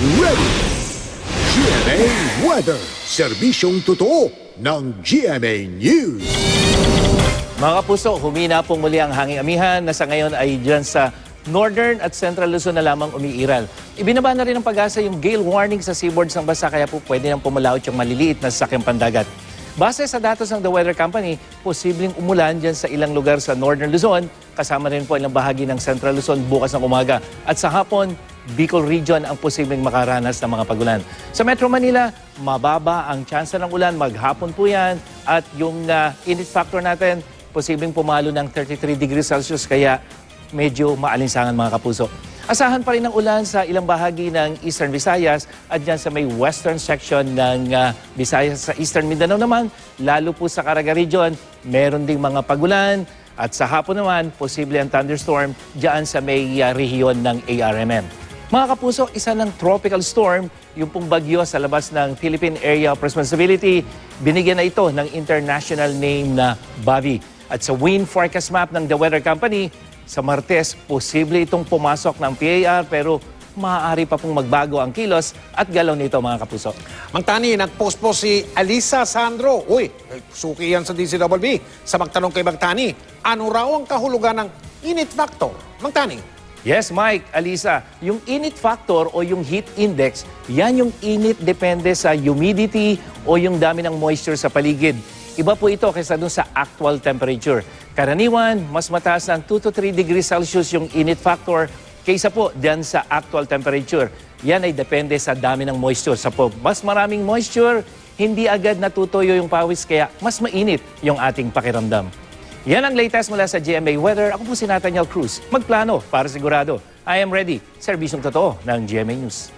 ready. GMA Weather, serbisyong totoo ng GMA News. Mga kapuso, humina pong muli ang hanging amihan na sa ngayon ay dyan sa Northern at Central Luzon na lamang umiiral. Ibinaba na rin ng pag-asa yung gale warning sa seaboards ng bansa kaya po pwede nang pumalaot yung maliliit na sasakyang pandagat. Base sa datos ng The Weather Company, posibleng umulan dyan sa ilang lugar sa Northern Luzon, kasama rin po ilang bahagi ng Central Luzon bukas ng umaga. At sa hapon, Bicol Region ang posibleng makaranas ng mga pagulan. Sa Metro Manila, mababa ang tsansa ng ulan, maghapon po yan. At yung init factor natin, posibleng pumalo ng 33 degrees Celsius kaya medyo maalinsangan mga kapuso. Asahan pa rin ang ulan sa ilang bahagi ng Eastern Visayas at dyan sa may western section ng Visayas sa Eastern Mindanao naman, lalo po sa Caraga Region, meron ding mga pagulan at sa hapon naman, posible ang thunderstorm dyan sa may rehiyon ng ARMM. Mga kapuso, isa ng tropical storm, yung pong bagyo sa labas ng Philippine Area of Responsibility, binigyan na ito ng international name na Bavi. At sa wind forecast map ng The Weather Company, sa Martes, posible itong pumasok ng PAR pero maaari pa pong magbago ang kilos at galaw nito mga kapuso. Mang Tani, nag-post po si Alisa Sandro. Uy, suki yan sa DCWB. Sa magtanong kay Mang Tani, ano raw ang kahulugan ng init factor? Mang Tani. Yes, Mike, Alisa, yung init factor o yung heat index, yan yung init depende sa humidity o yung dami ng moisture sa paligid. Iba po ito kaysa dun sa actual temperature. Karaniwan, mas mataas ng 2 to 3 degrees Celsius yung init factor kaysa po diyan sa actual temperature. Yan ay depende sa dami ng moisture. Sa po, mas maraming moisture, hindi agad natutuyo yung pawis kaya mas mainit yung ating pakiramdam. Yan ang latest mula sa GMA Weather. Ako po si Nathaniel Cruz. Magplano para sigurado. I am ready. Serbisyong totoo ng GMA News.